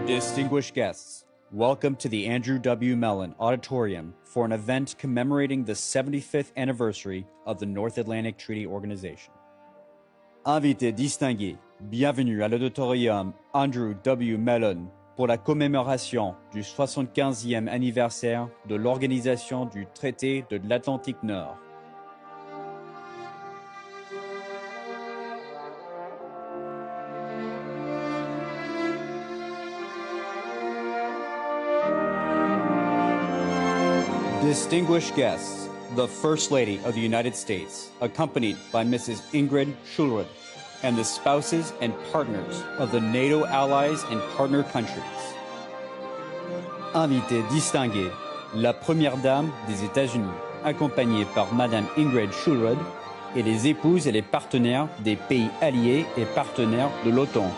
Distinguished guests, welcome to the Andrew W. Mellon Auditorium for an event commemorating the 75th anniversary of the North Atlantic Treaty Organization. Invités distingués, bienvenue à l'Auditorium Andrew W. Mellon pour la commémoration du 75e anniversaire de l'Organisation du Traité de l'Atlantique Nord. Distinguished guests, the First Lady of the United States, accompanied by Mrs. Ingrid Schulrud, and the spouses and partners of the NATO allies and partner countries. Invités distingués, la Première Dame des États-Unis, accompagnée par Madame Ingrid Schulrud, et les épouses et les partenaires des pays alliés et partenaires de l'OTAN.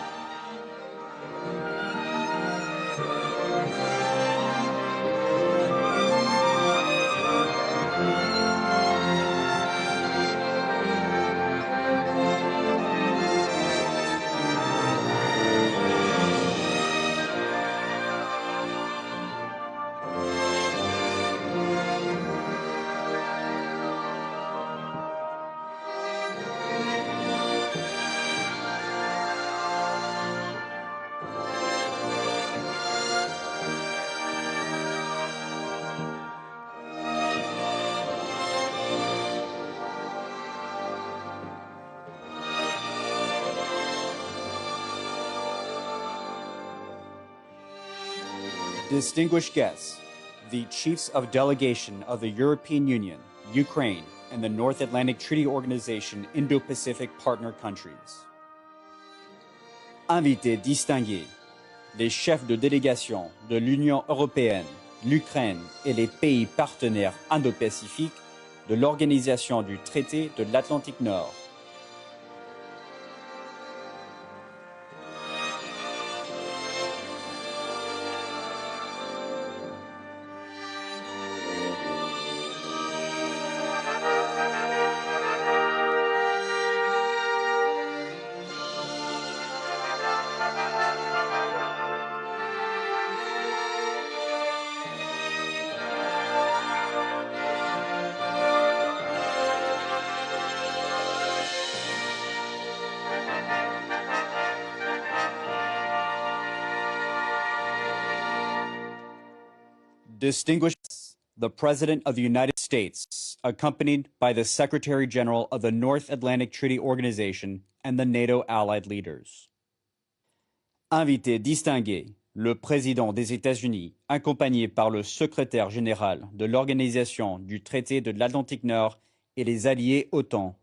Distinguished guests, the Chiefs of Delegation of the European Union, Ukraine, and the North Atlantic Treaty Organization Indo-Pacific partner countries. Invités distingués, les chefs de délégation de l'Union européenne, l'Ukraine et les pays partenaires indo-pacifiques de l'Organisation du Traité de l'Atlantique Nord. Distinguished guests, the President of the United States, accompanied by the Secretary General of the North Atlantic Treaty Organization and the NATO allied leaders. Invités distingués, le Président des États-Unis, accompagné par le Secrétaire Général de l'Organisation du Traité de l'Atlantique Nord et les alliés OTAN.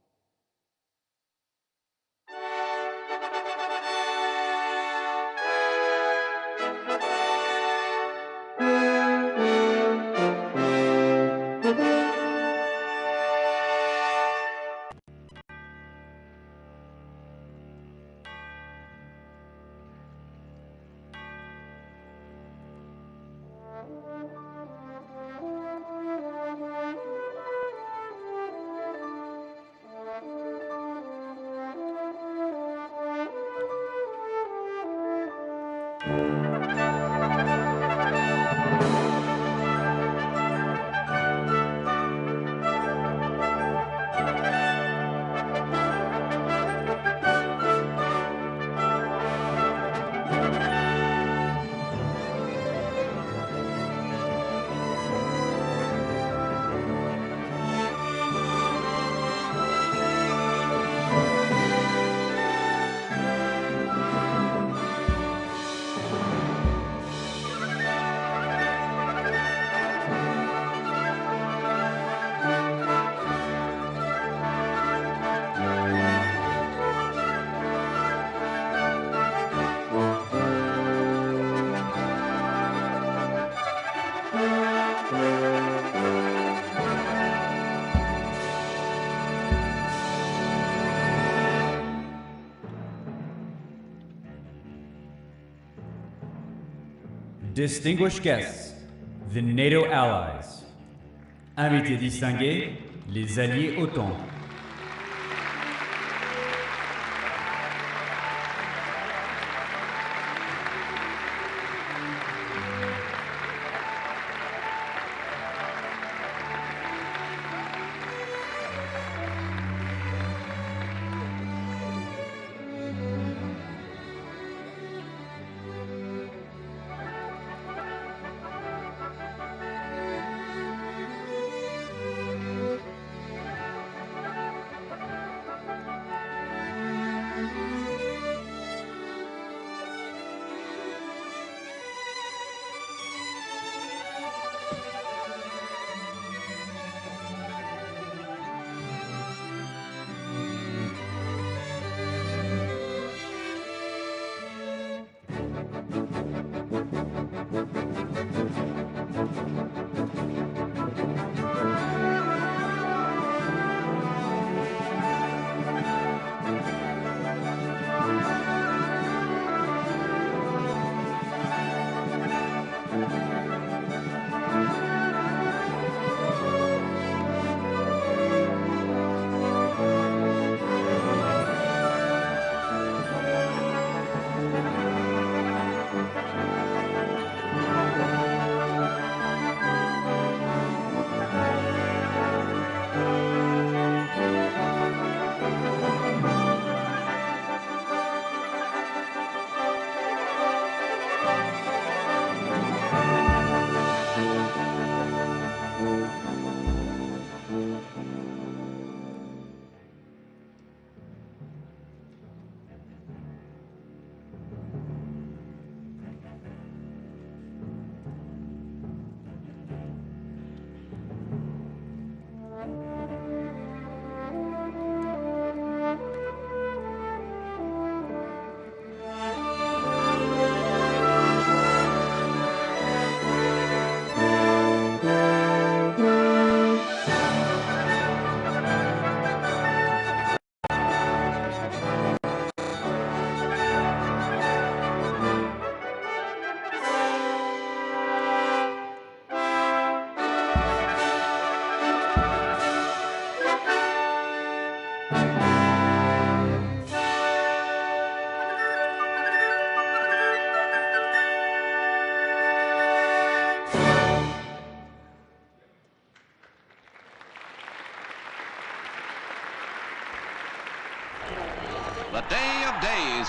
Distinguished guests, the NATO allies. Invités distingués, les alliés OTAN.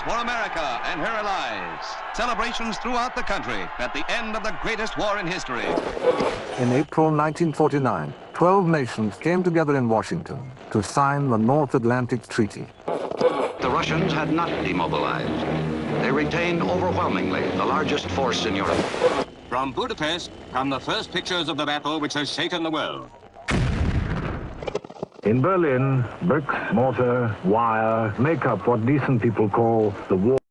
for America and her allies. Celebrations throughout the country at the end of the greatest war in history. In April 1949, 12 nations came together in Washington to sign the North Atlantic Treaty. The Russians had not demobilized. They retained overwhelmingly the largest force in Europe. From Budapest come the first pictures of the battle which has shaken the world. In Berlin, bricks, mortar, wire make up what decent people call the war.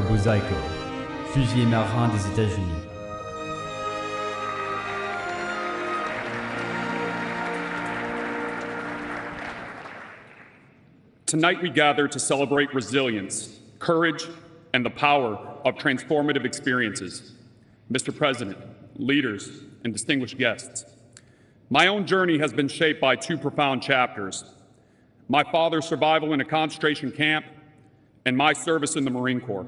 Buzaiko, fusilier marin des États-Unis. Tonight we gather to celebrate resilience, courage, and the power of transformative experiences. Mr. President, leaders, and distinguished guests, my own journey has been shaped by two profound chapters: my father's survival in a concentration camp and my service in the Marine Corps.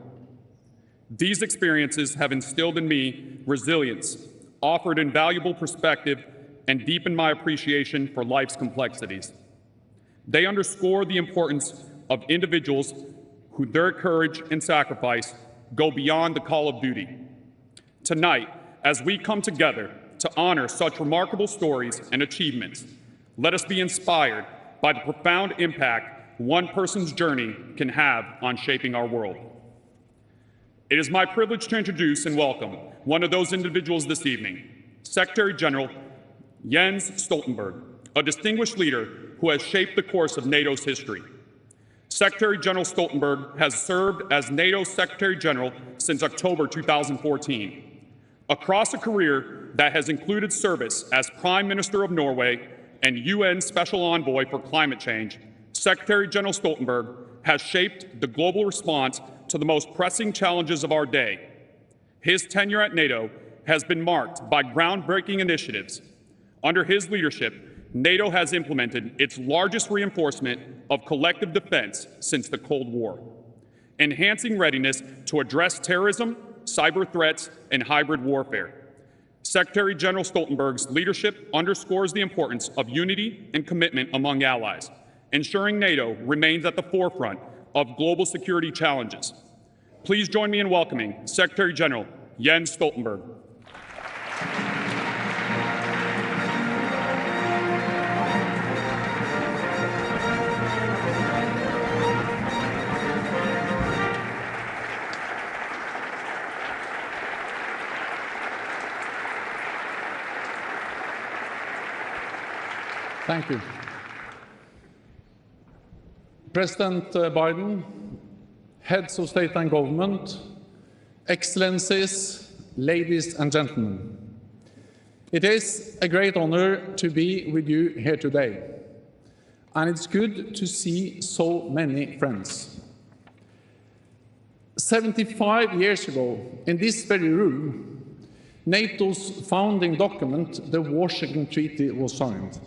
These experiences have instilled in me resilience, offered invaluable perspective, and deepened my appreciation for life's complexities. They underscore the importance of individuals who, their courage and sacrifice, go beyond the call of duty. Tonight, as we come together to honor such remarkable stories and achievements, let us be inspired by the profound impact one person's journey can have on shaping our world. It is my privilege to introduce and welcome one of those individuals this evening, Secretary General Jens Stoltenberg, a distinguished leader who has shaped the course of NATO's history. Secretary General Stoltenberg has served as NATO's Secretary General since October 2014. Across a career that has included service as Prime Minister of Norway and UN Special Envoy for Climate Change, Secretary General Stoltenberg has shaped the global response to the most pressing challenges of our day. His tenure at NATO has been marked by groundbreaking initiatives. Under his leadership, NATO has implemented its largest reinforcement of collective defense since the Cold War, enhancing readiness to address terrorism, cyber threats, and hybrid warfare. Secretary General Stoltenberg's leadership underscores the importance of unity and commitment among allies, ensuring NATO remains at the forefront of global security challenges. Please join me in welcoming Secretary General Jens Stoltenberg. Thank you. President Biden, heads of state and government, excellencies, ladies and gentlemen. It is a great honor to be with you here today, and it's good to see so many friends. 75 years ago, in this very room, NATO's founding document, the Washington Treaty, was signed.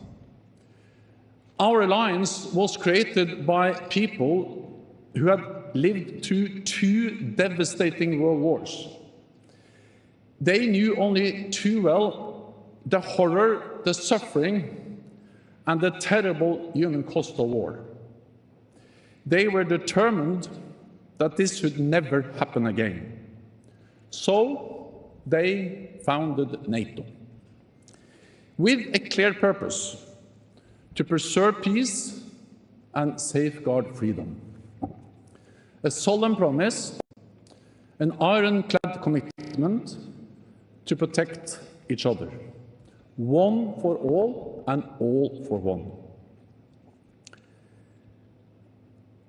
Our alliance was created by people who had lived through two devastating world wars. They knew only too well the horror, the suffering, and the terrible human cost of war. They were determined that this should never happen again. So they founded NATO, with a clear purpose: to preserve peace and safeguard freedom. A solemn promise, an ironclad commitment to protect each other. One for all and all for one.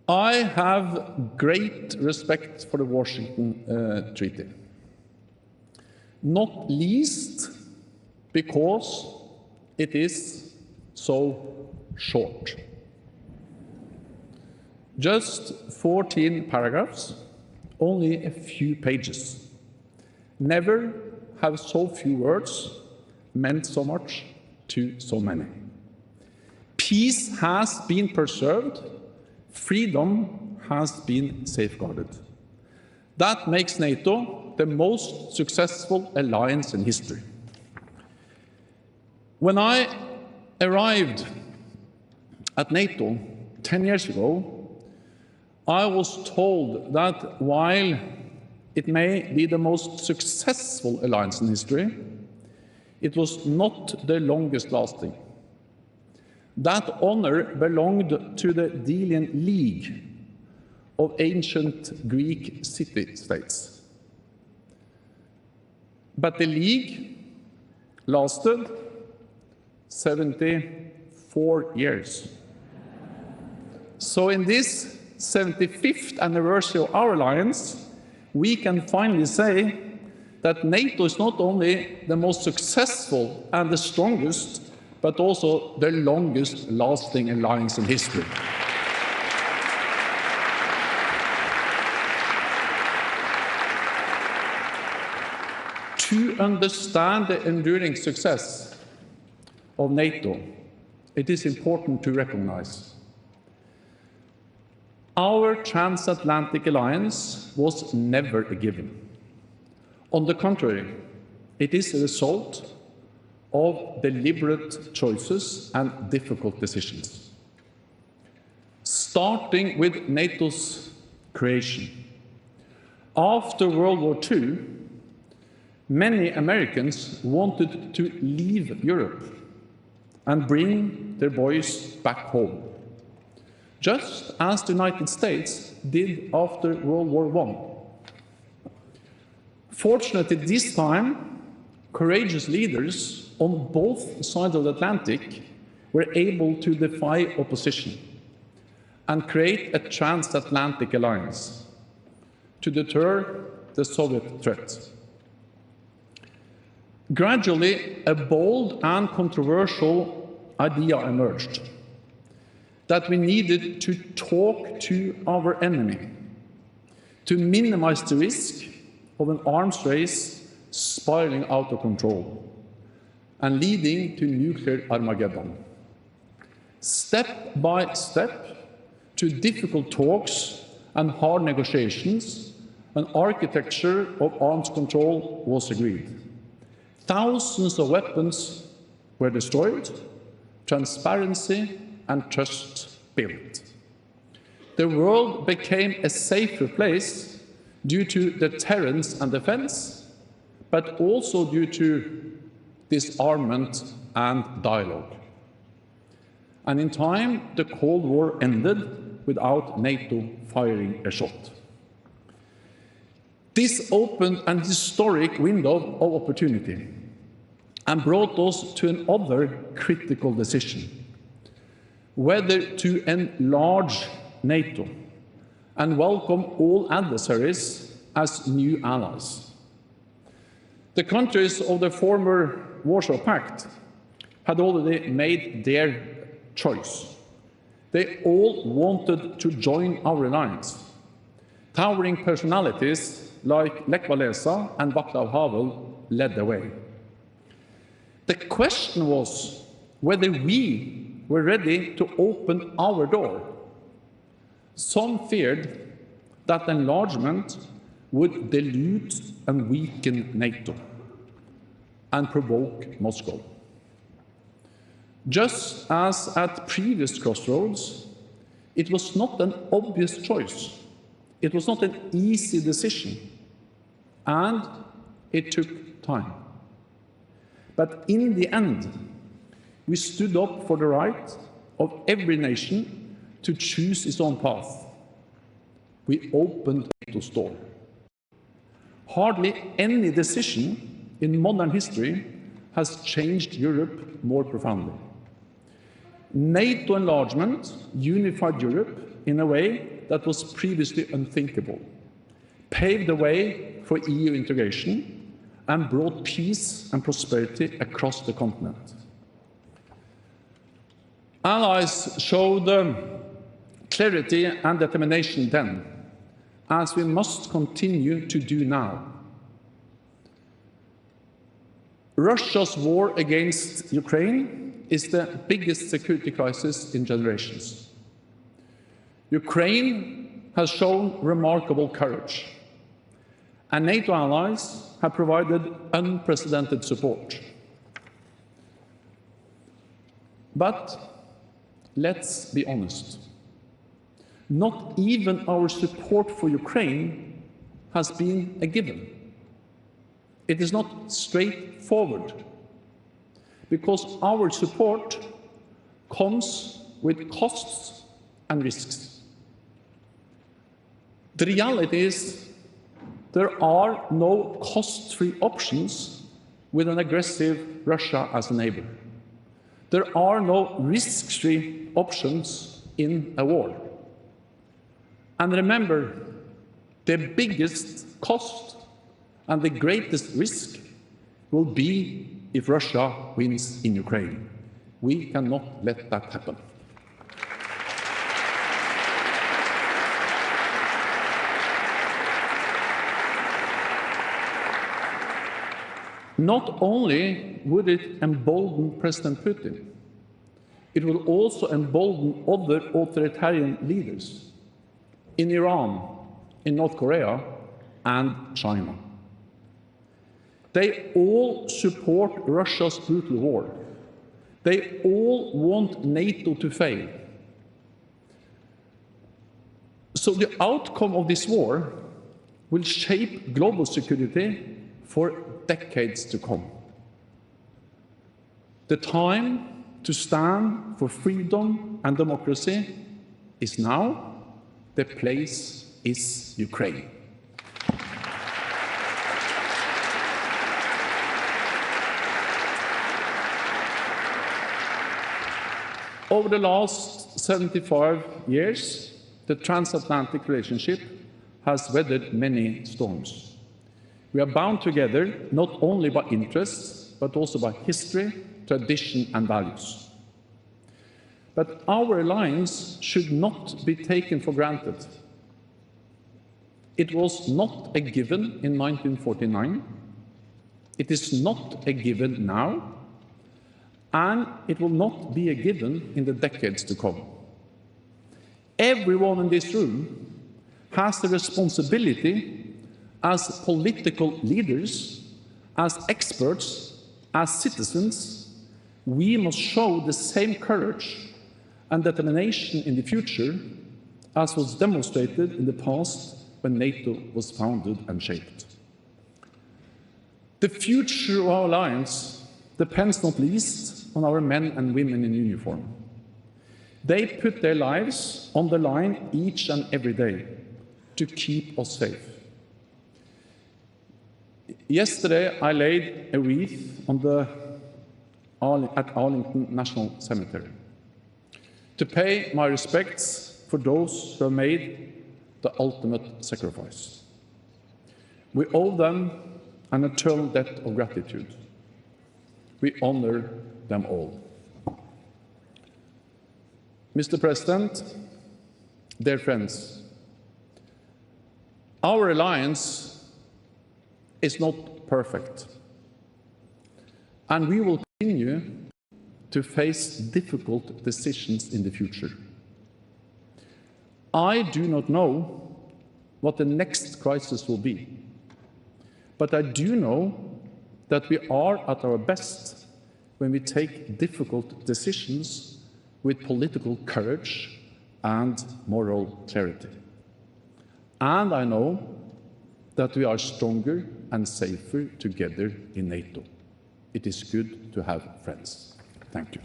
I have great respect for the Washington Treaty, not least because it is so short. Just 14 paragraphs, only a few pages. Never have so few words meant so much to so many. Peace has been preserved, freedom has been safeguarded. That makes NATO the most successful alliance in history. When I arrived at NATO 10 years ago, I was told that while it may be the most successful alliance in history, it was not the longest lasting. That honor belonged to the Delian League of ancient Greek city-states. But the League lasted 74 years. So in this 75th anniversary of our alliance, we can finally say that NATO is not only the most successful and the strongest, but also the longest lasting alliance in history. To understand the enduring success of NATO, it is important to recognize our transatlantic alliance was never a given. On the contrary, it is a result of deliberate choices and difficult decisions. Starting with NATO's creation. After World War II, many Americans wanted to leave Europe and bring their boys back home, just as the United States did after World War I. Fortunately, this time, courageous leaders on both sides of the Atlantic were able to defy opposition and create a transatlantic alliance to deter the Soviet threat. Gradually, a bold and controversial idea emerged that we needed to talk to our enemy to minimize the risk of an arms race spiraling out of control and leading to nuclear Armageddon. Step by step, to difficult talks and hard negotiations, an architecture of arms control was agreed. Thousands of weapons were destroyed, transparency and trust built. The world became a safer place due to deterrence and defense, but also due to disarmament and dialogue. And in time, the Cold War ended without NATO firing a shot. This opened an historic window of opportunity and brought us to another critical decision: whether to enlarge NATO and welcome all adversaries as new allies. The countries of the former Warsaw Pact had already made their choice. They all wanted to join our alliance. Towering personalities like Lech Walesa and Václav Havel led the way. The question was whether we were ready to open our door. Some feared that enlargement would dilute and weaken NATO and provoke Moscow. Just as at previous crossroads, it was not an obvious choice. It was not an easy decision, and it took time. But in the end, we stood up for the right of every nation to choose its own path. We opened NATO's door. Hardly any decision in modern history has changed Europe more profoundly. NATO enlargement unified Europe in a way that was previously unthinkable, paved the way for EU integration, and brought peace and prosperity across the continent. Allies showed clarity and determination then, as we must continue to do now. Russia's war against Ukraine is the biggest security crisis in generations. Ukraine has shown remarkable courage, and NATO allies have provided unprecedented support. But let's be honest, not even our support for Ukraine has been a given. It is not straightforward, because our support comes with costs and risks. The reality is there are no cost-free options with an aggressive Russia as a neighbor. There are no risk-free options in a war. And remember, The biggest cost and the greatest risk will be if Russia wins in Ukraine. We cannot let that happen. Not only would it embolden President Putin, it will also embolden other authoritarian leaders in Iran, in North Korea, and China. They all support Russia's brutal war. They all want NATO to fail. So the outcome of this war will shape global security for decades to come. The time to stand for freedom and democracy is now. The place is Ukraine. Over the last 75 years, the transatlantic relationship has weathered many storms. We are bound together not only by interests, but also by history, tradition, and values. But our alliance should not be taken for granted. It was not a given in 1949. It is not a given now. And it will not be a given in the decades to come. Everyone in this room has the responsibility as political leaders, as experts, as citizens. We must show the same courage and determination in the future as was demonstrated in the past when NATO was founded and shaped. The future of our alliance depends not least on our men and women in uniform. They put their lives on the line each and every day to keep us safe. Yesterday, I laid a wreath at Arlington National Cemetery to pay my respects for those who have made the ultimate sacrifice. We owe them an eternal debt of gratitude. We honor them all. Mr. President, dear friends, our alliance is not perfect, and we will continue to face difficult decisions in the future. I do not know what the next crisis will be, but I do know that we are at our best when we take difficult decisions with political courage and moral clarity. And I know that we are stronger and safer together in NATO. It is good to have friends. Thank you.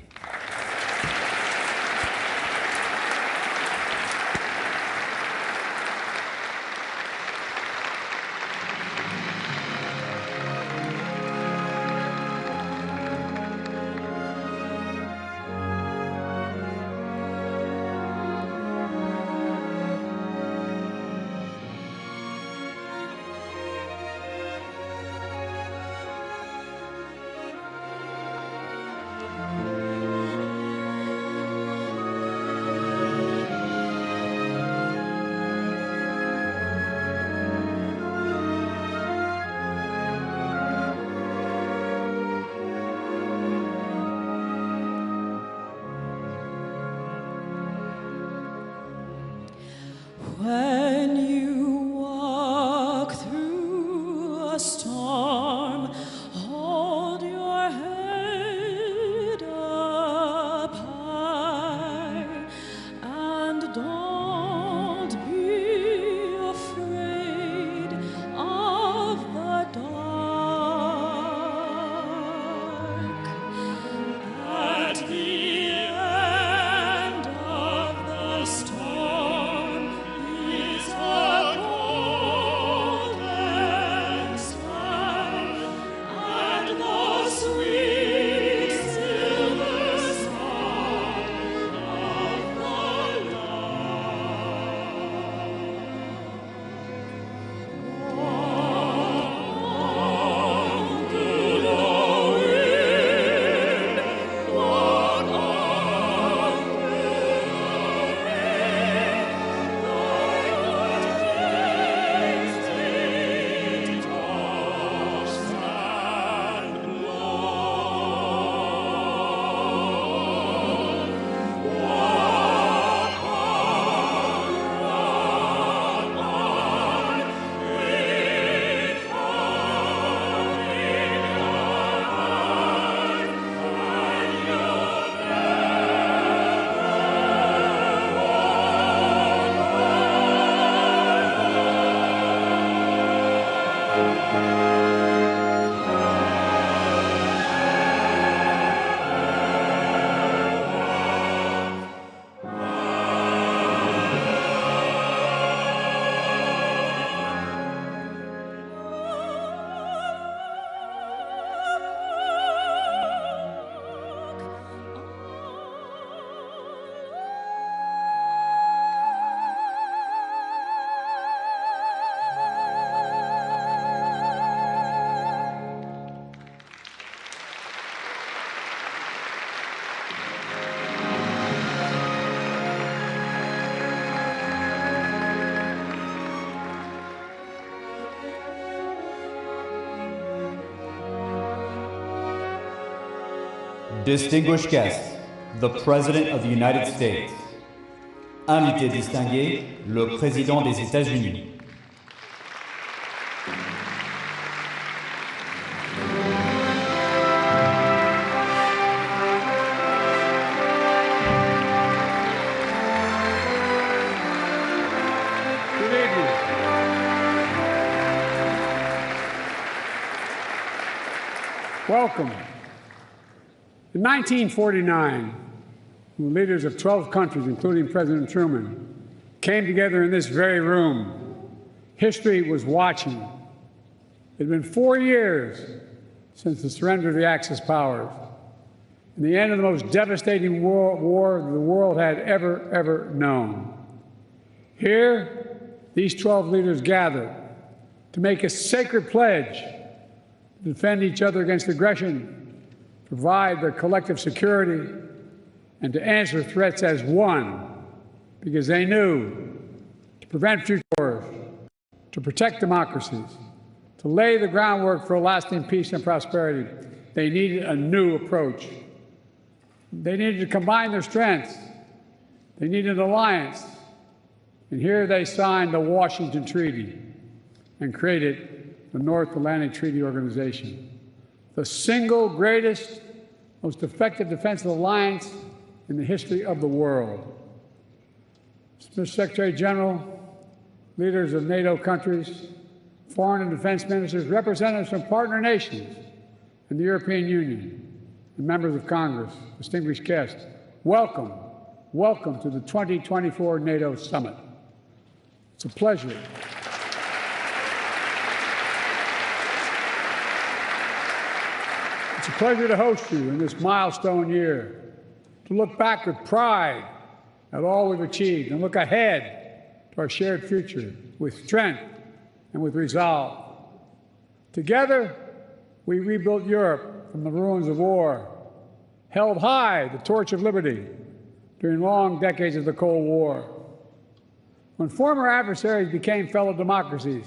Distinguished guests, the President of the United States. Invité distingué, le Président des États-Unis. Welcome. In 1949, the leaders of 12 countries, including President Truman, came together in this very room. History was watching. It had been 4 years since the surrender of the Axis powers and the end of the most devastating war the world had ever known. Here, these 12 leaders gathered to make a sacred pledge to defend each other against aggression, provide their collective security, and to answer threats as one, because they knew to prevent future wars, to protect democracies, to lay the groundwork for lasting peace and prosperity, they needed a new approach. They needed to combine their strengths. They needed an alliance. And here they signed the Washington Treaty and created the North Atlantic Treaty Organization, the single greatest, most effective defensive alliance in the history of the world. Mr. Secretary General, leaders of NATO countries, foreign and defense ministers, representatives from partner nations and the European Union, and members of Congress, distinguished guests, welcome, welcome to the 2024 NATO Summit. It's a pleasure. It's a pleasure to host you in this milestone year, to look back with pride at all we've achieved and look ahead to our shared future with strength and with resolve. Together, we rebuilt Europe from the ruins of war, held high the torch of liberty during long decades of the Cold War. When former adversaries became fellow democracies,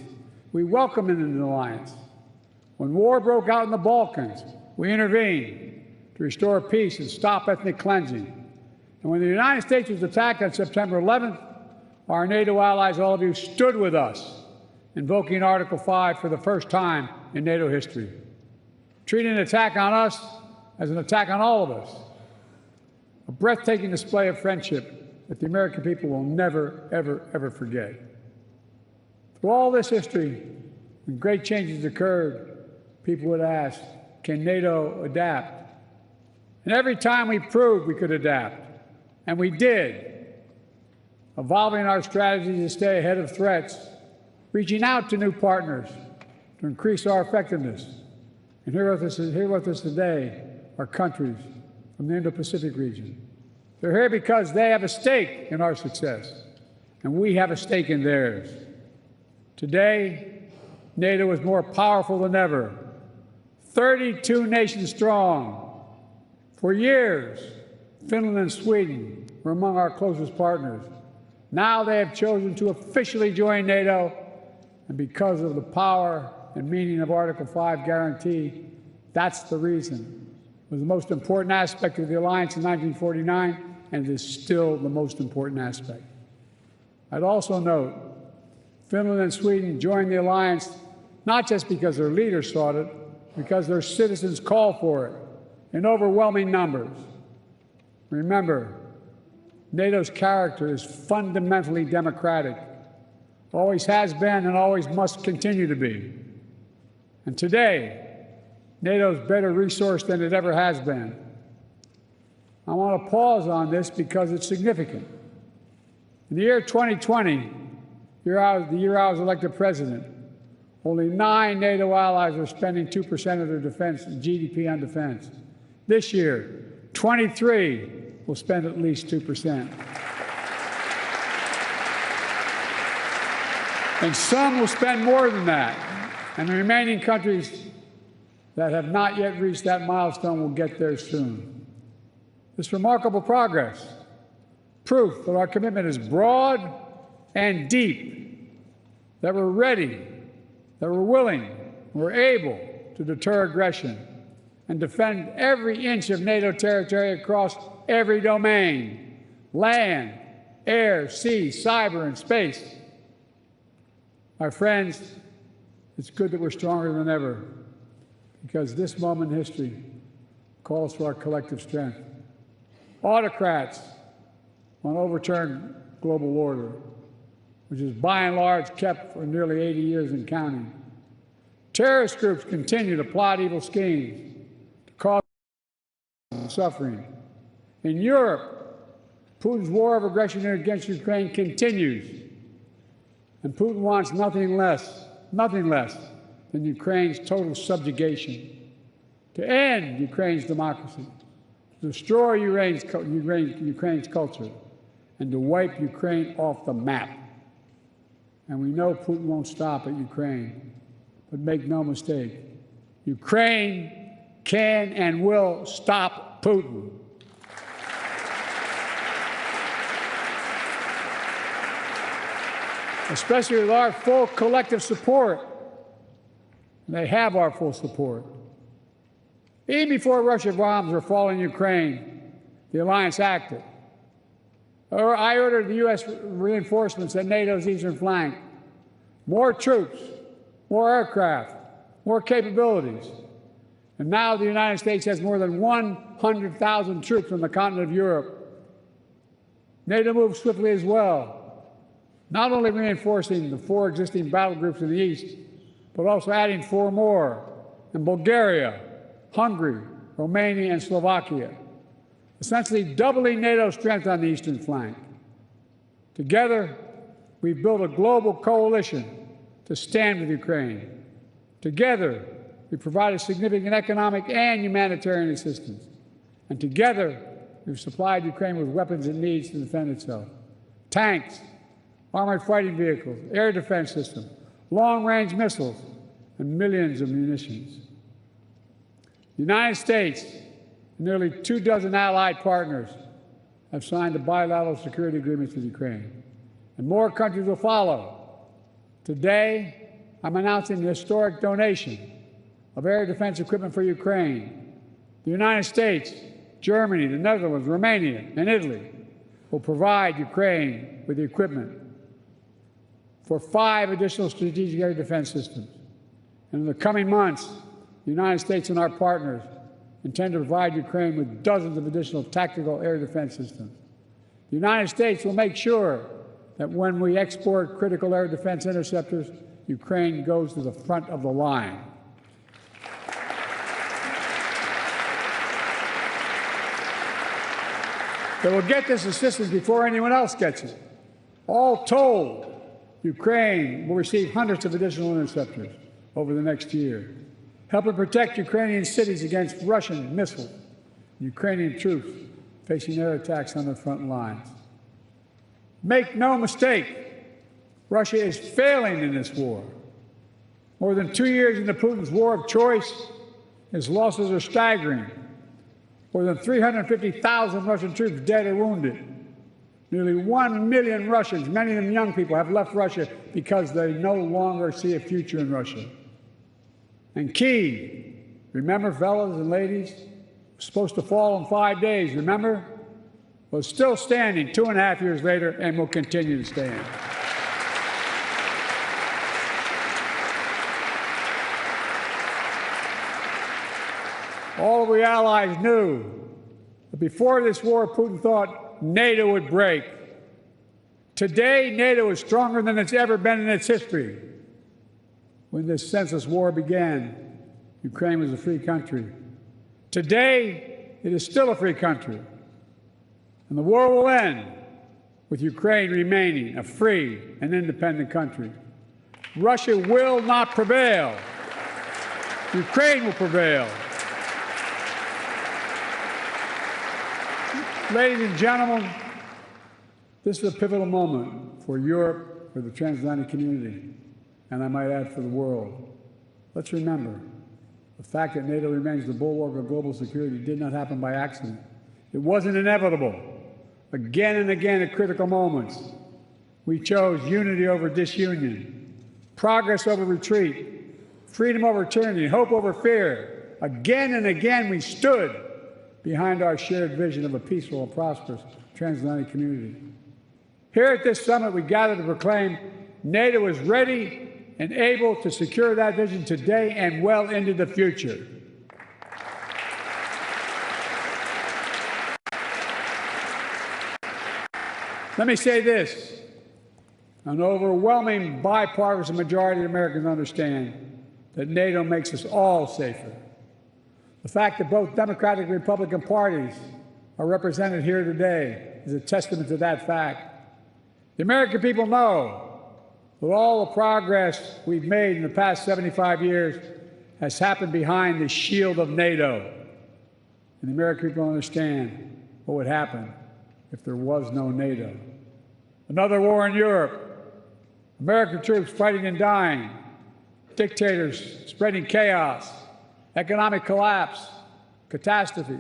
we welcomed them into the alliance. When war broke out in the Balkans, we intervened to restore peace and stop ethnic cleansing. And when the United States was attacked on September 11th, our NATO allies, all of you, stood with us, invoking Article 5 for the first time in NATO history, treating an attack on us as an attack on all of us, a breathtaking display of friendship that the American people will never, ever forget. Through all this history, when great changes occurred, people would ask, can NATO adapt? And every time we proved we could adapt, and we did, evolving our strategy to stay ahead of threats, reaching out to new partners to increase our effectiveness. And here with us today are countries from the Indo-Pacific region. They're here because they have a stake in our success, and we have a stake in theirs. Today, NATO is more powerful than ever, 32 nations strong. For years, Finland and Sweden were among our closest partners. Now they have chosen to officially join NATO, and because of the power and meaning of Article 5 guarantee, that's the reason. It was the most important aspect of the alliance in 1949, and it is still the most important aspect. I'd also note, Finland and Sweden joined the alliance not just because their leaders sought it, because their citizens call for it in overwhelming numbers. Remember, NATO's character is fundamentally democratic, always has been and always must continue to be. And today, NATO is better resourced than it ever has been. I want to pause on this because it's significant. In the year 2020, the year I was elected president, only 9 NATO allies are spending 2% of their defense GDP on defense. This year, 23 will spend at least 2%. And some will spend more than that. And the remaining countries that have not yet reached that milestone will get there soon. This remarkable progress, proof that our commitment is broad and deep, that we're ready, that we're willing, we're able to deter aggression, and defend every inch of NATO territory across every domain: land, air, sea, cyber, and space. My friends, it's good that we're stronger than ever, because this moment in history calls for our collective strength. Autocrats want to overturn global order, which is by and large kept for nearly 80 years and counting. Terrorist groups continue to plot evil schemes to cause suffering. In Europe, Putin's war of aggression against Ukraine continues, and Putin wants nothing less than Ukraine's total subjugation, to end Ukraine's democracy, to destroy Ukraine's culture, and to wipe Ukraine off the map. And we know Putin won't stop at Ukraine, but make no mistake, Ukraine can and will stop Putin. Especially with our full collective support. And they have our full support. Even before Russian bombs were falling in Ukraine, the alliance acted. I ordered the U.S. reinforcements at NATO's eastern flank. More troops, more aircraft, more capabilities. And now the United States has more than 100,000 troops on the continent of Europe. NATO moved swiftly as well, not only reinforcing the 4 existing battle groups in the east, but also adding 4 more in Bulgaria, Hungary, Romania, and Slovakia, essentially doubling NATO's strength on the eastern flank. Together, we've built a global coalition to stand with Ukraine. Together, we provided significant economic and humanitarian assistance. And together, we've supplied Ukraine with weapons it needs to defend itself: tanks, armored fighting vehicles, air defense systems, long-range missiles, and millions of munitions. The United States and nearly 24 allied partners have signed a bilateral security agreements with Ukraine, and more countries will follow. Today, I'm announcing an historic donation of air defense equipment for Ukraine. The United States, Germany, the Netherlands, Romania, and Italy will provide Ukraine with the equipment for 5 additional strategic air defense systems. And in the coming months, the United States and our partners intend to provide Ukraine with dozens of additional tactical air defense systems. The United States will make sure that when we export critical air defense interceptors, Ukraine goes to the front of the line. They will get this assistance before anyone else gets it. All told, Ukraine will receive hundreds of additional interceptors over the next year, helping protect Ukrainian cities against Russian missiles, Ukrainian troops facing air attacks on their front lines. Make no mistake, Russia is failing in this war. More than 2 years into Putin's war of choice, his losses are staggering. More than 350,000 Russian troops dead or wounded. Nearly 1 million Russians, many of them young people, have left Russia because they no longer see a future in Russia. And Kyiv, remember, fellas and ladies, was supposed to fall in 5 days, remember? Was still standing 2.5 years later and will continue to stand. All of the allies knew that before this war, Putin thought NATO would break. Today, NATO is stronger than it's ever been in its history. When this senseless war began, Ukraine was a free country. Today, it is still a free country. And the war will end with Ukraine remaining a free and independent country. Russia will not prevail. Ukraine will prevail. Ladies and gentlemen, this is a pivotal moment for Europe, for the transatlantic community, and I might add for the world. Let's remember, the fact that NATO remains the bulwark of global security did not happen by accident. It wasn't inevitable. Again and again at critical moments, we chose unity over disunion, progress over retreat, freedom over tyranny, hope over fear, again and again we stood behind our shared vision of a peaceful and prosperous transatlantic community. Here at this summit, we gather to proclaim NATO is ready and able to secure that vision today and well into the future. Let me say this. An overwhelming bipartisan majority of Americans understand that NATO makes us all safer. The fact that both Democratic and Republican parties are represented here today is a testament to that fact. The American people know that all the progress we've made in the past 75 years has happened behind the shield of NATO. And the American people understand what would happen if there was no NATO. Another war in Europe, American troops fighting and dying, dictators spreading chaos, economic collapse, catastrophes.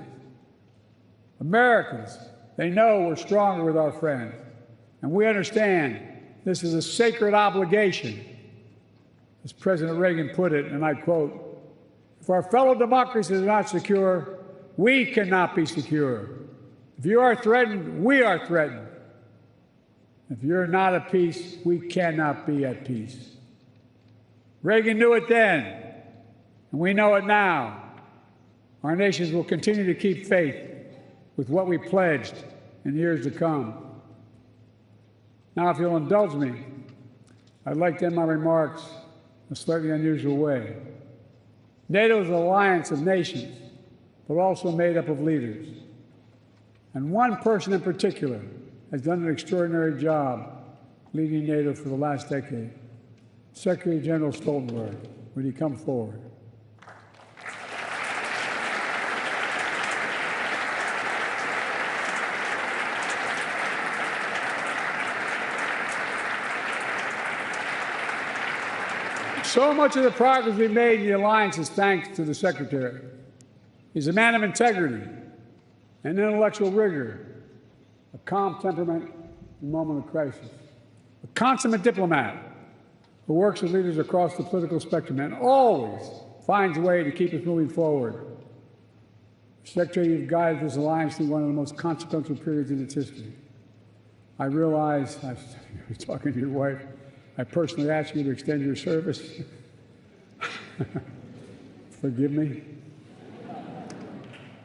Americans, they know we're stronger with our friends, and we understand this is a sacred obligation. As President Reagan put it, and I quote, "If our fellow democracies are not secure, we cannot be secure. If you are threatened, we are threatened. If you're not at peace, we cannot be at peace." Reagan knew it then, and we know it now. Our nations will continue to keep faith with what we pledged in years to come. Now, if you'll indulge me, I'd like to end my remarks in a slightly unusual way. NATO is an alliance of nations, but also made up of leaders. And one person in particular has done an extraordinary job leading NATO for the last decade. Secretary General Stoltenberg, would he come forward? So much of the progress we've made in the alliance is thanks to the Secretary. He's a man of integrity and intellectual rigor, a calm temperament in a moment of crisis, a consummate diplomat who works with leaders across the political spectrum and always finds a way to keep us moving forward. Secretary, you've guided this alliance through one of the most consequential periods in its history. I realize, I was talking to your wife, I personally asked you to extend your service. Forgive me.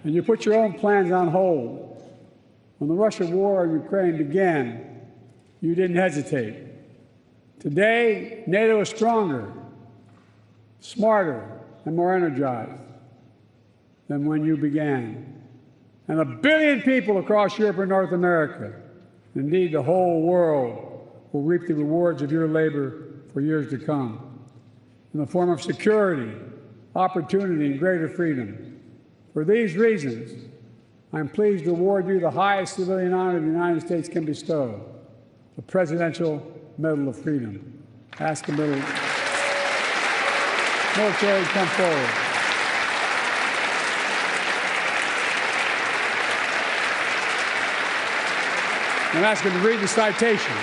And you put your own plans on hold. When the Russian war in Ukraine began, you didn't hesitate. Today, NATO is stronger, smarter, and more energized than when you began. And 1 billion people across Europe and North America, indeed the whole world, will reap the rewards of your labor for years to come in the form of security, opportunity, and greater freedom. For these reasons, I'm pleased to award you the highest civilian honor the United States can bestow, the Presidential Medal of Freedom. Ask the military to come forward. And ask him to read the citation.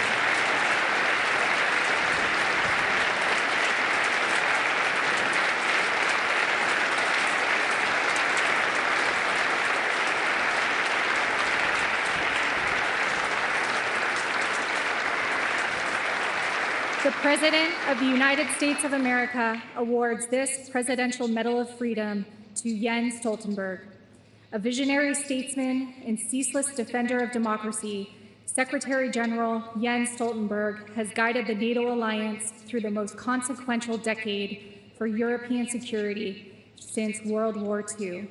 The President of the United States of America awards this Presidential Medal of Freedom to Jens Stoltenberg. A visionary statesman and ceaseless defender of democracy, Secretary General Jens Stoltenberg has guided the NATO alliance through the most consequential decade for European security since World War II.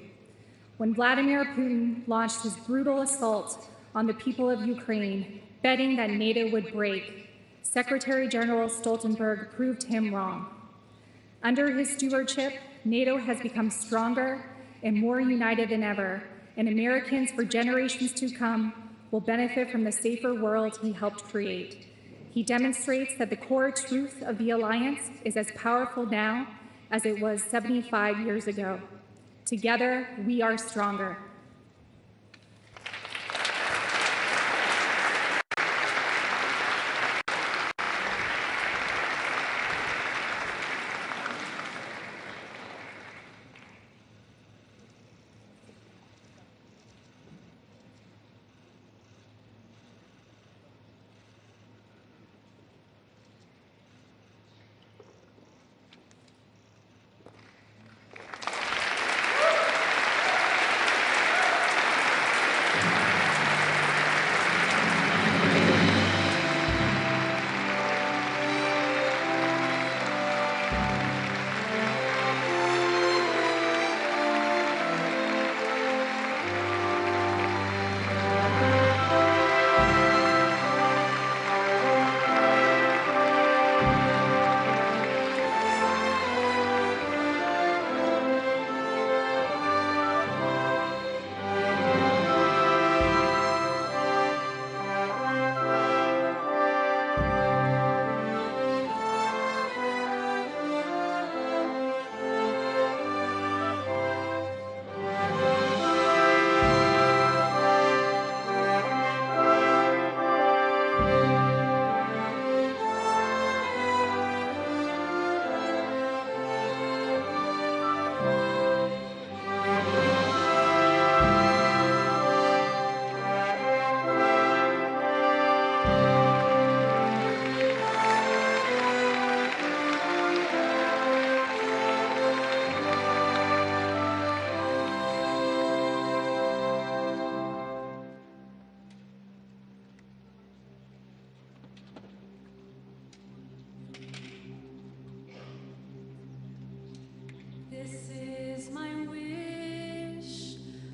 When Vladimir Putin launched his brutal assault on the people of Ukraine, betting that NATO would break, Secretary General Stoltenberg proved him wrong. Under his stewardship, NATO has become stronger and more united than ever, and Americans for generations to come will benefit from the safer world he helped create. He demonstrates that the core truth of the alliance is as powerful now as it was 75 years ago. Together, we are stronger.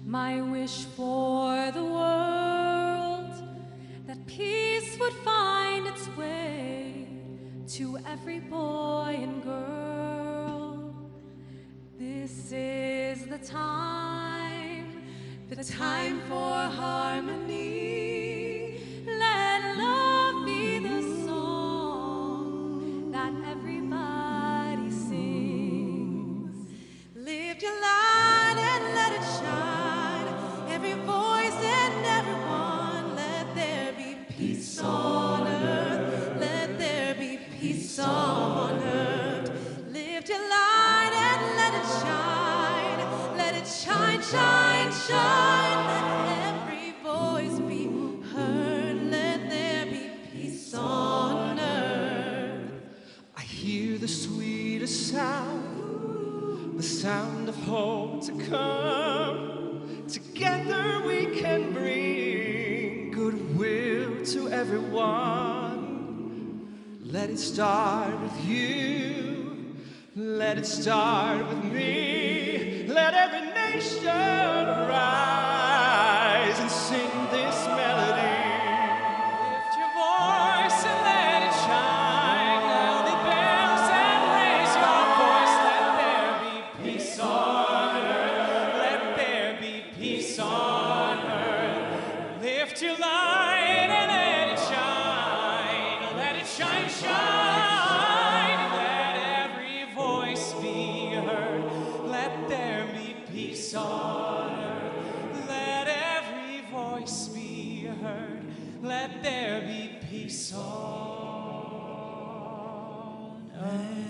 my wish for the world, that peace would find its way to every boy and girl. This is the time for harmony. Let love be the song that everybody sings. Lift your light and let it shine, every voice and everyone. Let there be peace on earth, let there be peace on earth. Lift your light and let it shine, let it shine, shine, shine. Let every voice be heard, let there be peace on earth. I hear the sweetest sound, the sound of hope to come. Together we can bring goodwill to everyone. Let it start with you, let it start with me. Let every nation rise and sing this melody. Lift your voice and let it shine. Now the bells and raise your voice. Let there be peace on earth. Let there be peace on earth. Lift your light and let it shine. Let it shine, shine. Let every voice be heard. Let there be peace on earth. Let every voice be heard. Let there be peace on earth.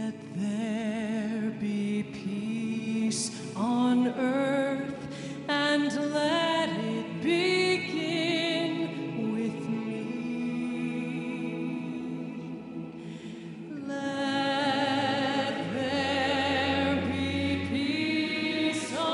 Let there be peace on earth, and let it begin with me. Let there be peace on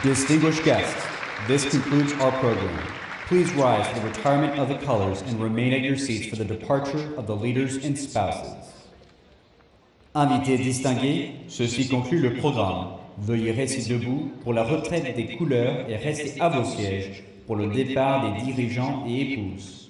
Distinguished guests, this concludes our program. Please rise for the retirement of the colors and remain at your seats for the departure of the leaders and spouses. Invités distingués, ceci conclut le programme. Veuillez rester debout pour la retraite des couleurs et restez à vos sièges pour le départ des dirigeants et épouses.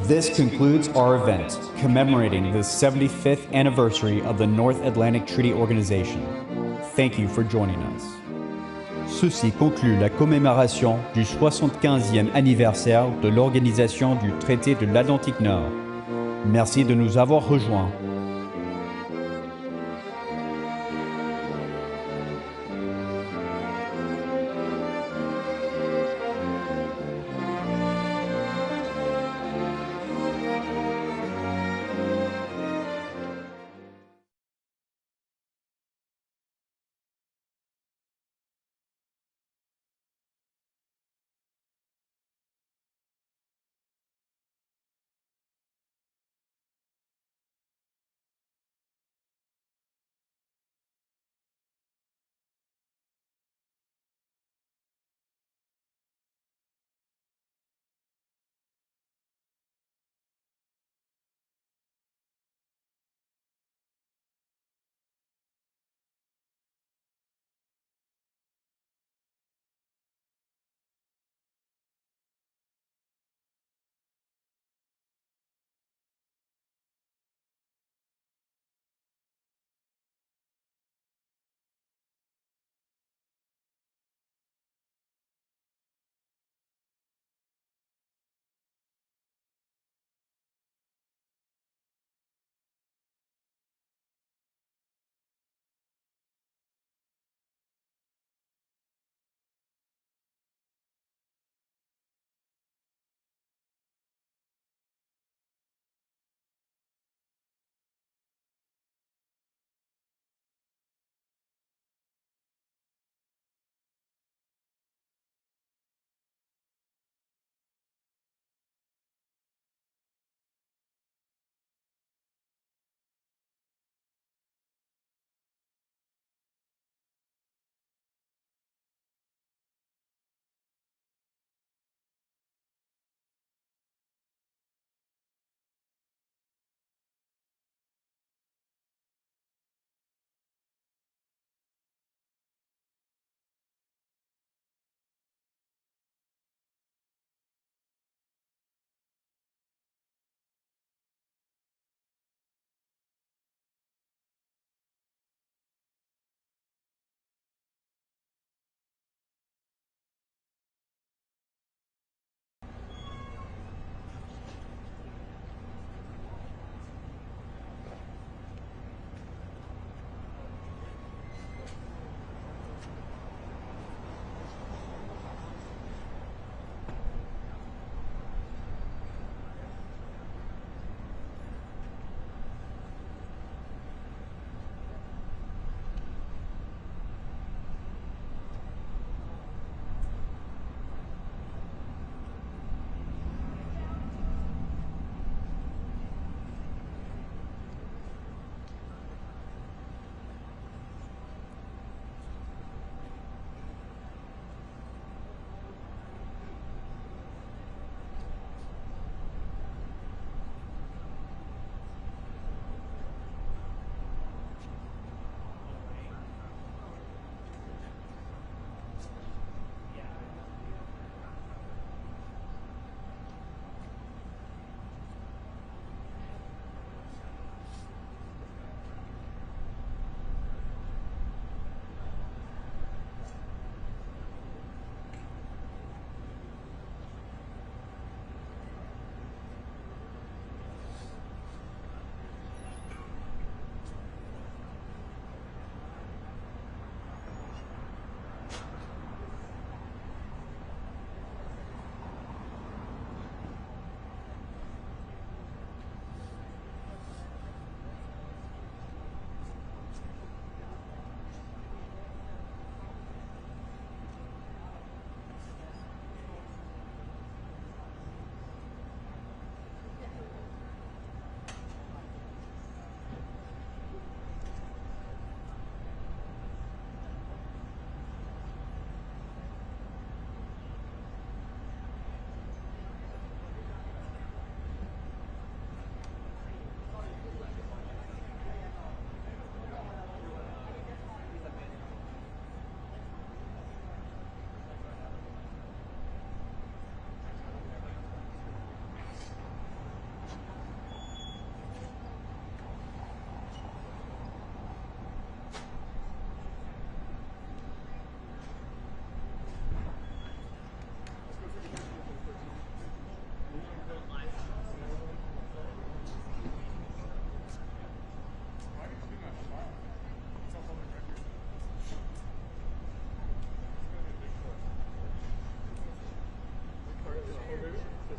This concludes our event commemorating the 75th anniversary of the North Atlantic Treaty Organization. Thank you for joining us. Ceci conclut la commémoration du 75e anniversaire de l'Organisation du Traité de l'Atlantique Nord. Merci de nous avoir rejoints.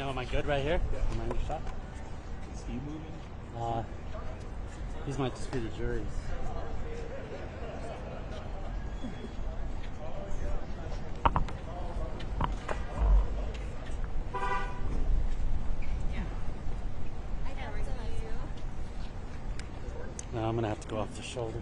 know, am I good right here? Am I in the shot? Is he moving? These might just be the juries. No, I'm gonna have to go off the shoulder.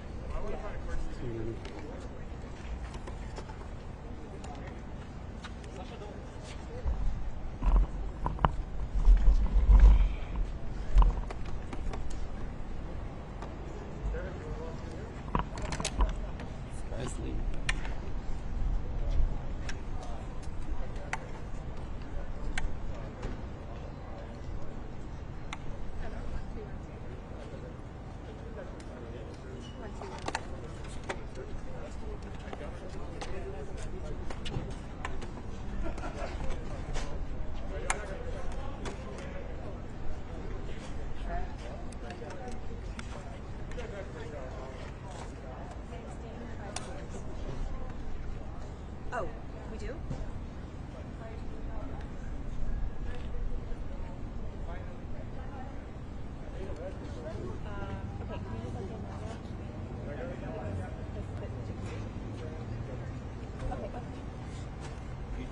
Oh, we do?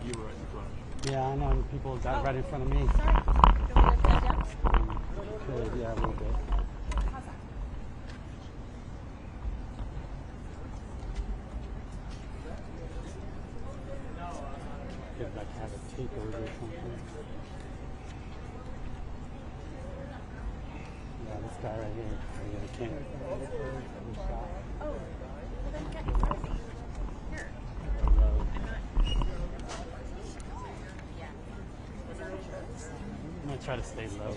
You were right in front. Yeah, I know, and people got right in front of me. Sorry. Do you want me to step down? Could, yeah, a little bit. How's that? Could like have a takeover or something. Yeah, this guy right here. I can't. Oh, well then get in front of me. Here. I'm gonna try to stay low.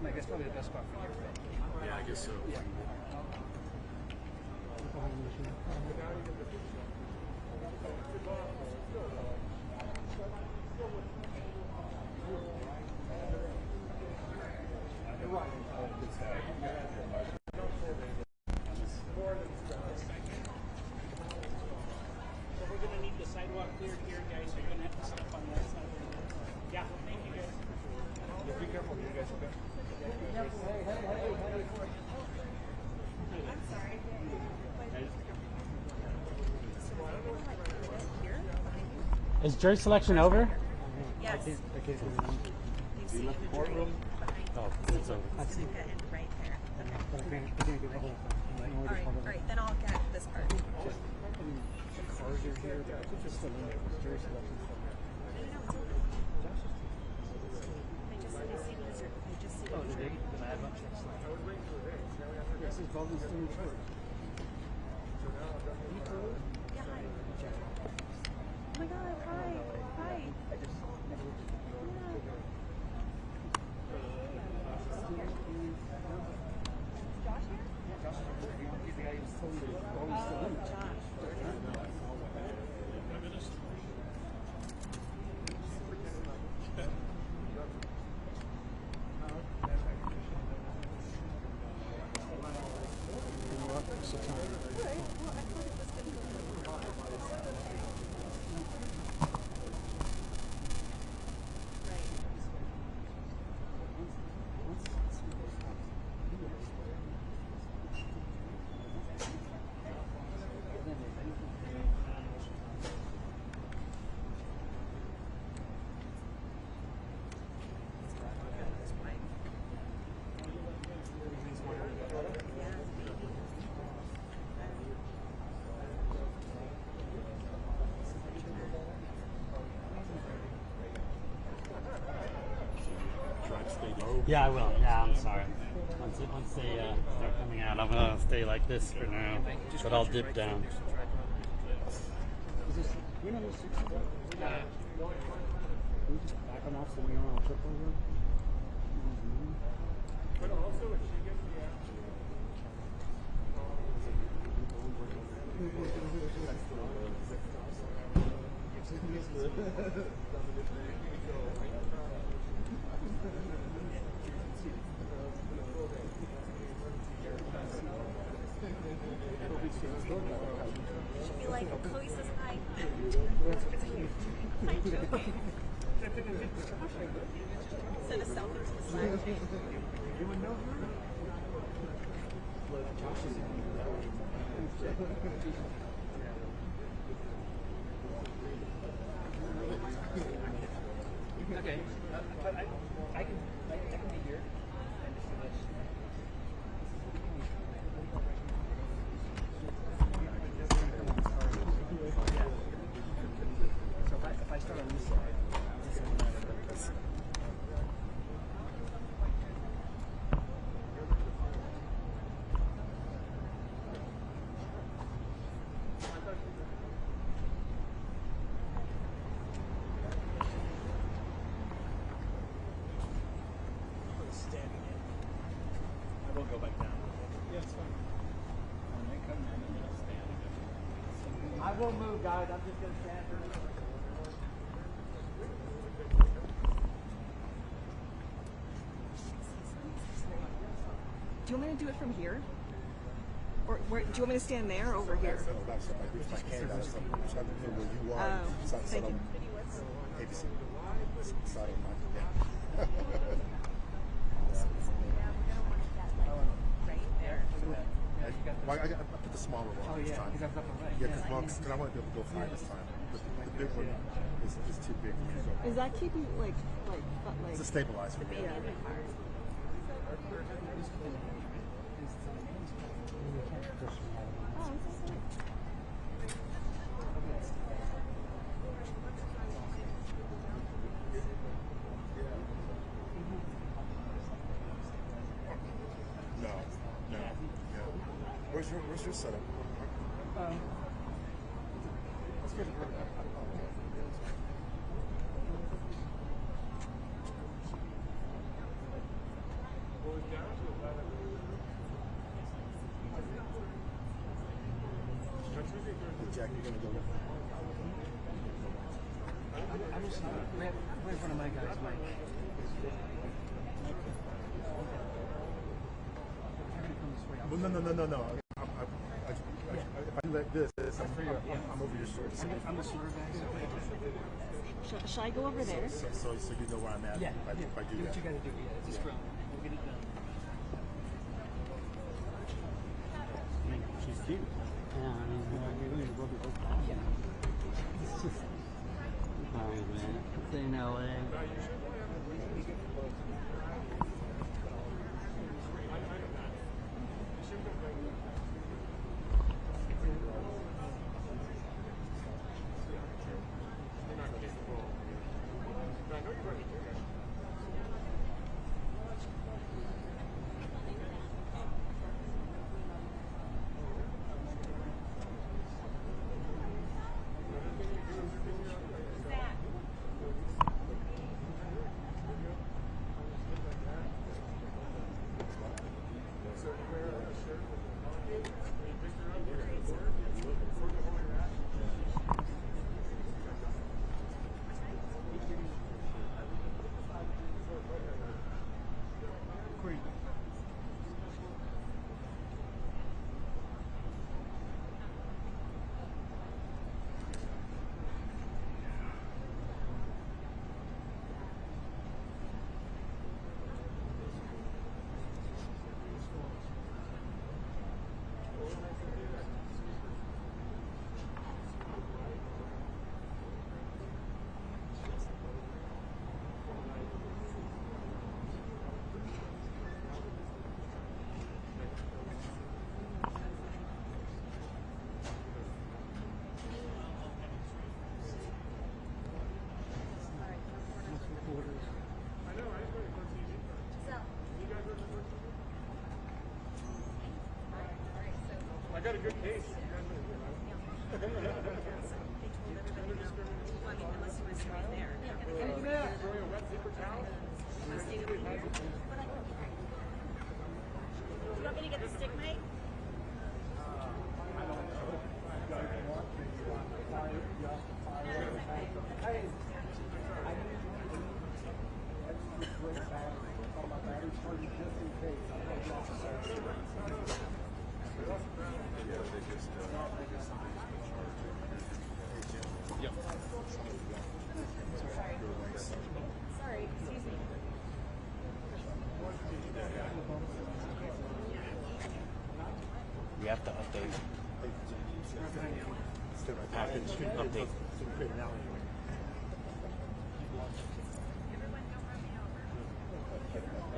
I guess probably the best spot for you. Yeah, I guess so. Yeah. We're going to need the sidewalk cleared here, guys, so you're going to have to set up on that side. Yeah, thank you, guys. Yeah, be careful, you guys, okay? I'm sorry. Is jury selection over? Yes. I can't You see the courtroom? Oh, it's over. It's going to end right there. But I can't do the whole thing. All right, then I'll get this part. The cars are here, but I could just still in jury selection. Oh, they did? Then I have much less. Yes, it's Baldwin still in charge. Yeah, hi. Oh my God, hi. Hi. Josh here? Yeah, Josh is here. He's the guy who's totally always still in. Josh. Yeah, I will. Yeah, I'm sorry. Once they start coming out, I'm gonna stay like this for now, but I'll dip down. Is this, you know, this yeah. Can we just back them off so we aren't on trip over? But also, if she gets the Should be like, Chloe says hi. Hi, Joe. Send a selfie to the side. You would know her? Okay, but I can be here. So if I start on this side, I will go back down. Yeah, it's fine. I will move, guys. I'm just going to stand for a minute. Do you want me to do it from here? Or where, do you want me to stand there or over here? Oh, thank you. Well, I put the smaller one this time. Yeah, because I want to be able to go fly this time. But the big one is too big for me to go. Is that keeping like? It's a stabilizer. Yeah. No. Where's your setup? Let's get it. Jack, you're gonna go with I'm just right in front of my guys, Mike. Well, no. If I do like this, I'm over your shoulder. I'm the super guy. Should I go over there? So you know where I'm at. Yeah. If I do Do that. what you gotta do. Yeah, it's a scrum. We'll get it done. I mean, she's cute. Yeah, I mean, you're going to go to both times. Yeah. It's just... Sorry, man. It's in LA. I got a good case. Unless he was right there. Throw a wet paper towel. Do you want me to get the stick, Mike? I don't know. have to update. Package update.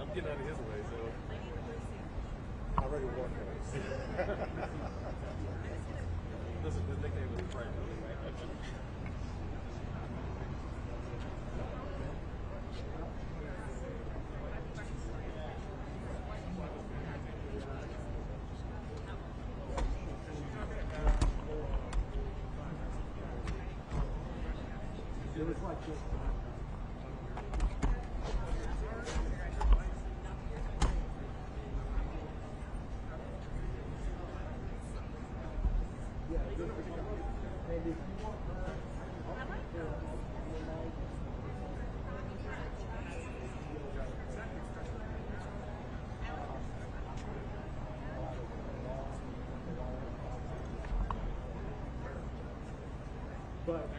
I'm getting out of his way, so I already walked away. This is the nickname of the brand.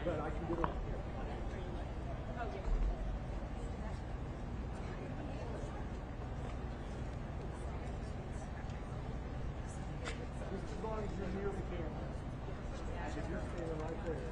But I can get it. As long as you're near the camera. If you're standing right there.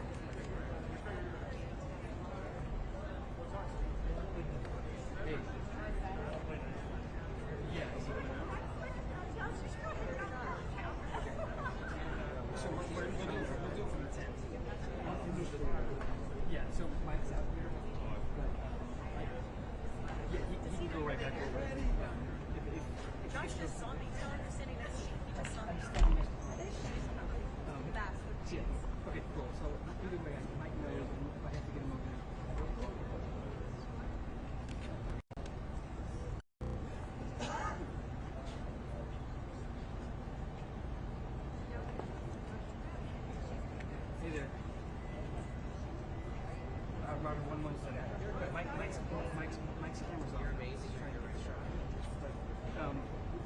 Yeah, so Mike's out here. Yeah, he can go right back over. Josh just saw me, so I'm sitting next to you. He just saw me. Yeah. Okay, cool. So either way, Mike knows if I have to get him over there. Hey there. Robert, one more second. Mike's camera's on. You're amazing. He's trying to get a shot. But,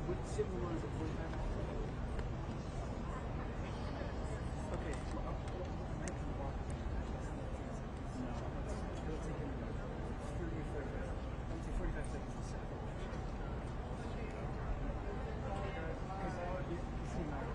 what signal was it? 45? Okay. Mike can walk. No. It'll take him 30 or 45. It'll take 45 seconds to set. Because you see Mike.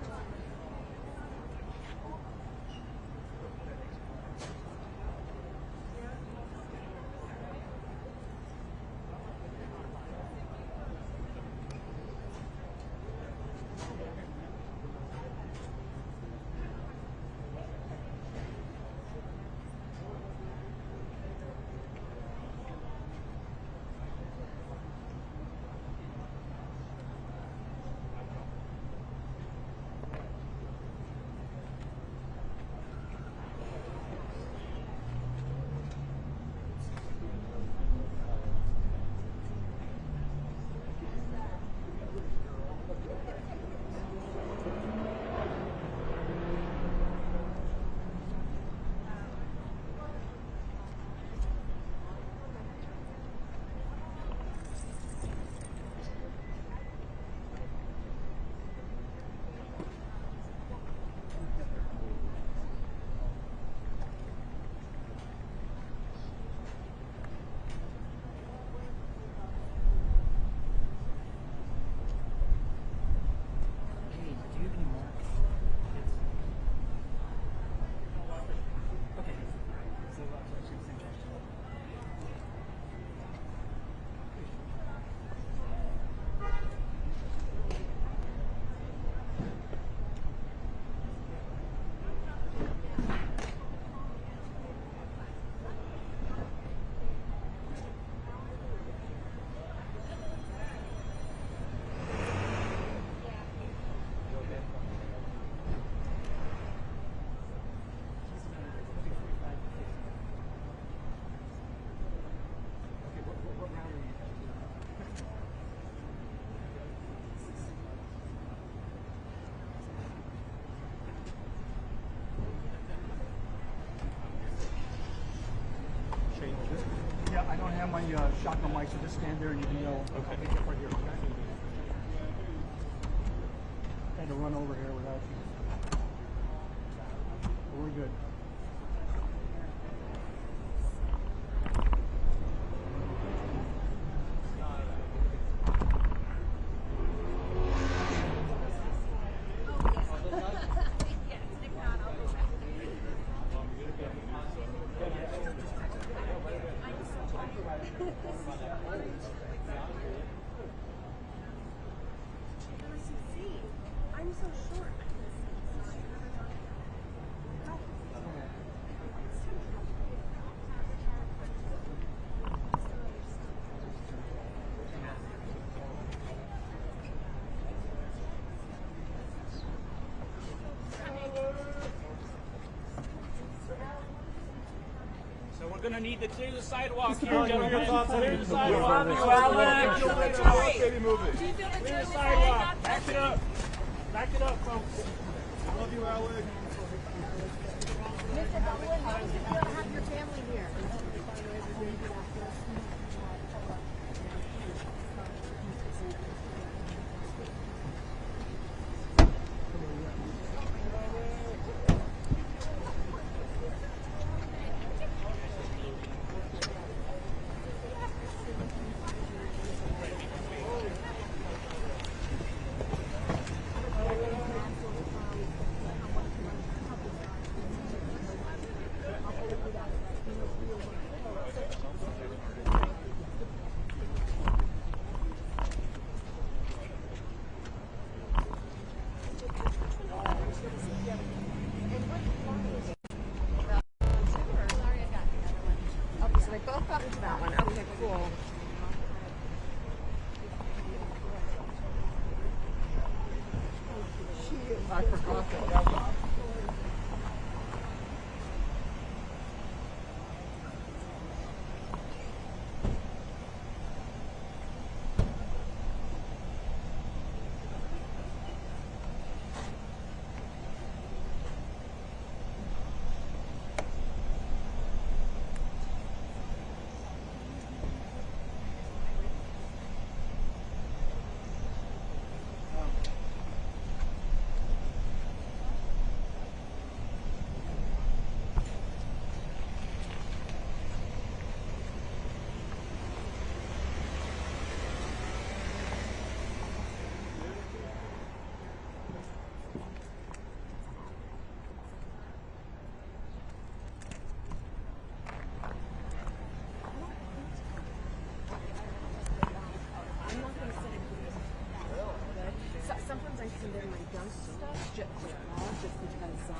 Yeah, I don't have my shotgun mic, so just stand there and you know. Okay. I'll pick it right here, okay? I had to run over here without you. We're good. So we're going to need to clear the sidewalk here, gentlemen. Your thoughts on Clear it? the sidewalk. Clear the sidewalk. Back it up. Back it up, folks. Love you, Alec. Mr. Dublin, how does it feel to have your family here? Okay, so they both got into that one. Okay, cool. I forgot that. Sometimes I send in my junk stuff just because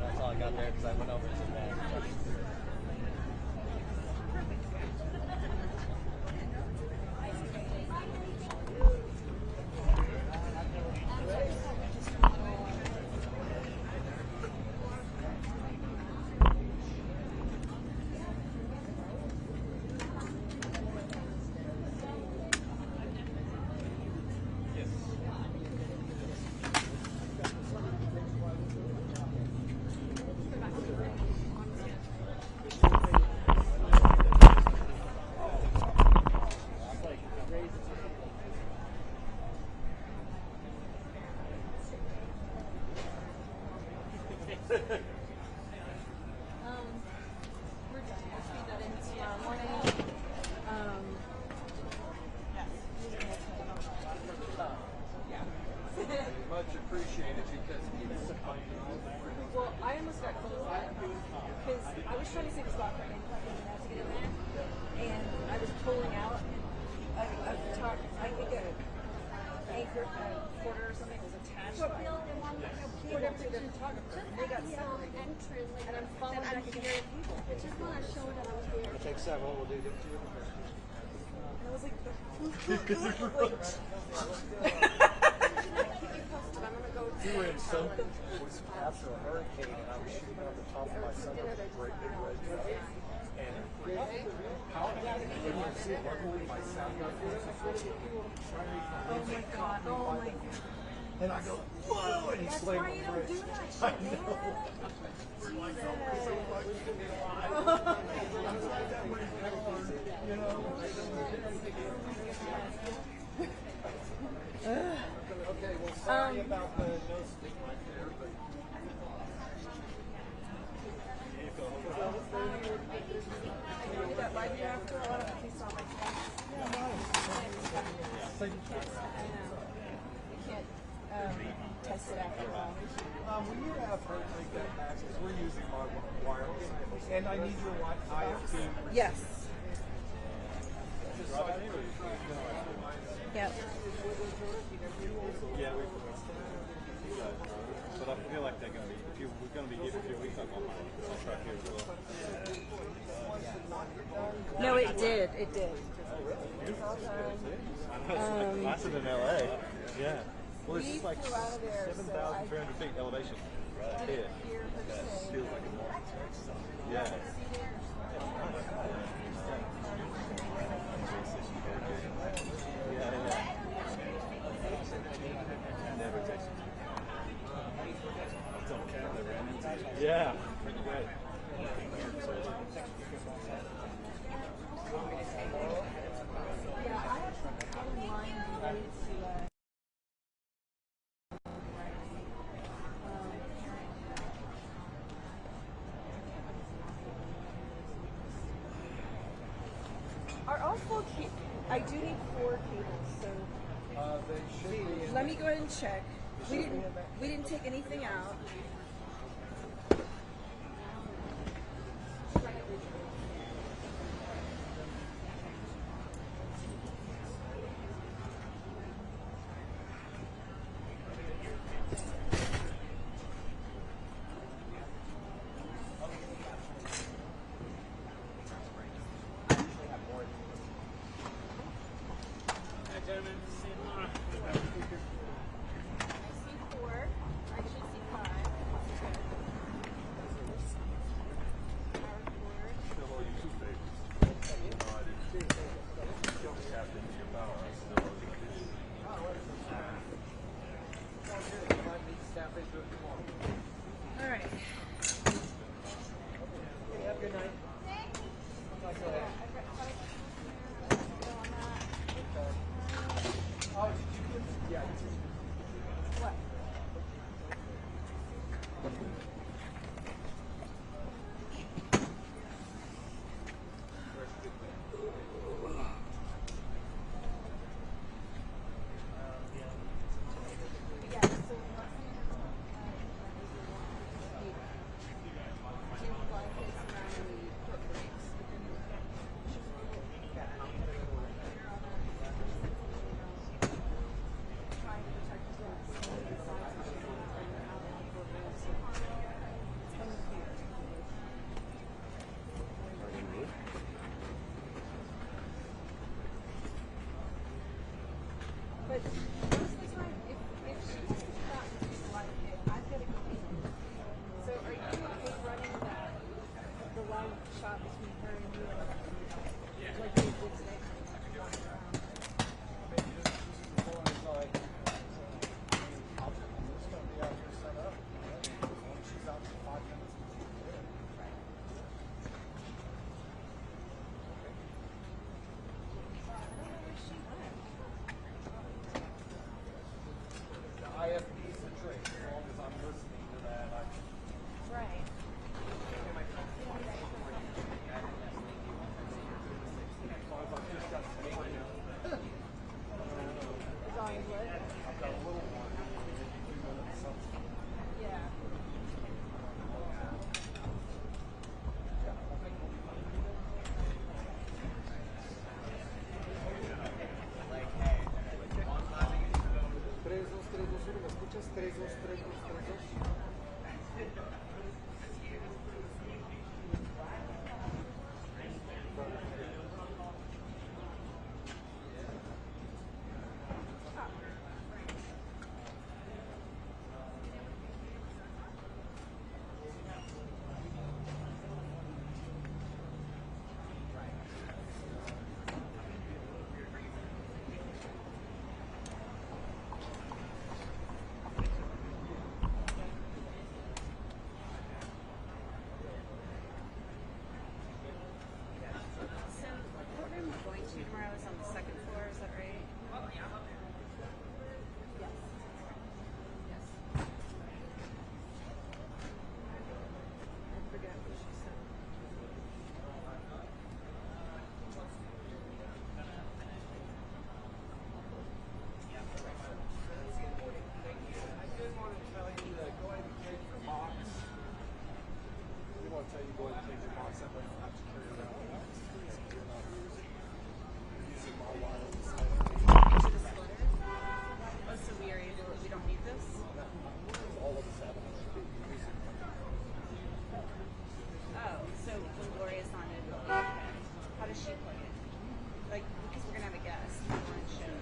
That's all I got there because I went over to the bag. we're done. We'll feed that in tomorrow morning. Much appreciated because Well, I almost got close because I was trying to save a spot for him to get in there, and I was pulling out. I think a anchor, quarter or something was attached. Whatever to the photographer, and they got separated. And I'm falling back against the table. I just want to show that I was there. We'll take several. We'll do them two. And I was like, We were in some was after a hurricane, and I was shooting on the top of my son with a great big red truck. And how did you see it? Luckily, my sound got oh my god, oh my god. and I go, whoa, and he That's slammed why the you don't brakes. do that I shit, man. know. We're like, oh, we're so lucky to be alive. You know? Okay, well, sorry about the no stick right there, but. I did that right after. I don't know if you saw my text. I know. You can't test it after a while. We need to have her take that back because we're using our wireless cables And I need your IFT. Yes. Yep. Yeah, but I feel like they're going to be, if we're going to be here for a few weeks, I want my contract here as well. No, it did. It did. Nicer than LA. Yeah. Well, it's like 7,300 feet elevation right here. Feels like a more. Yeah. Yeah, pretty great. Are all 4 cables? I do need 4 cables, so They should be. let me go ahead and check. We didn't take anything out. All right. Have a good night. Oh, did you get? Yeah. What? I'll tell you, go ahead and take your box. I don't have to carry it around. You're not using my wireless. Oh, so we don't need this? All of us have it. Oh, so when Gloria's on it, okay. How does she plug it? Like, because we're gonna have a guest. We want to show.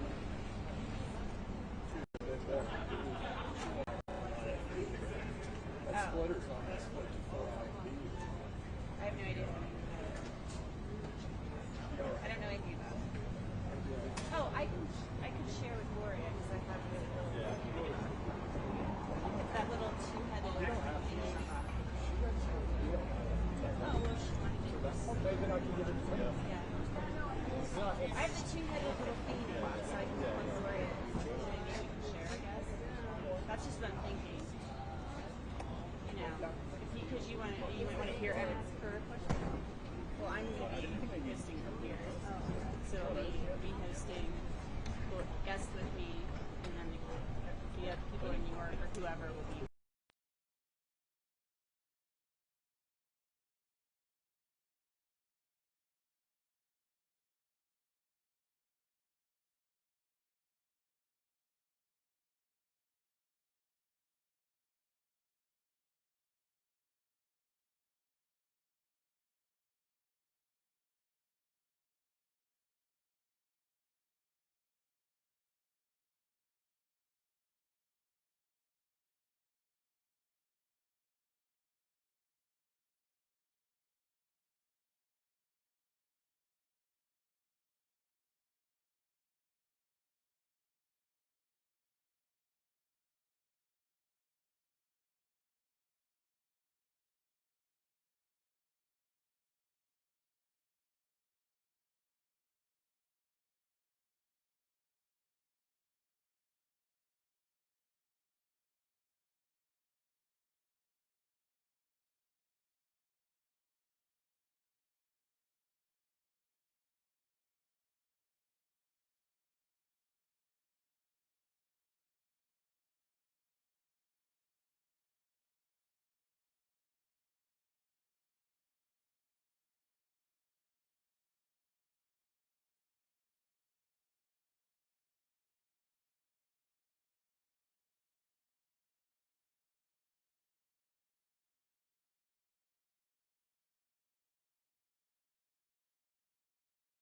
That splitter's on that split before I have no idea. I don't know anything about it. Oh, I can share with Gloria because I have that little two-headed thing. Oh, well, she wanted to do this. Maybe I can give it to you. Yeah. I have the two-headed little thingy box, so I can plug Gloria in. Maybe she can share, I guess. That's just what I'm thinking. You know, because you might want to hear Evan's her question. Well, I'm going to be hosting from here. So I'll be hosting guests with me, and then if you have people in New York or whoever will be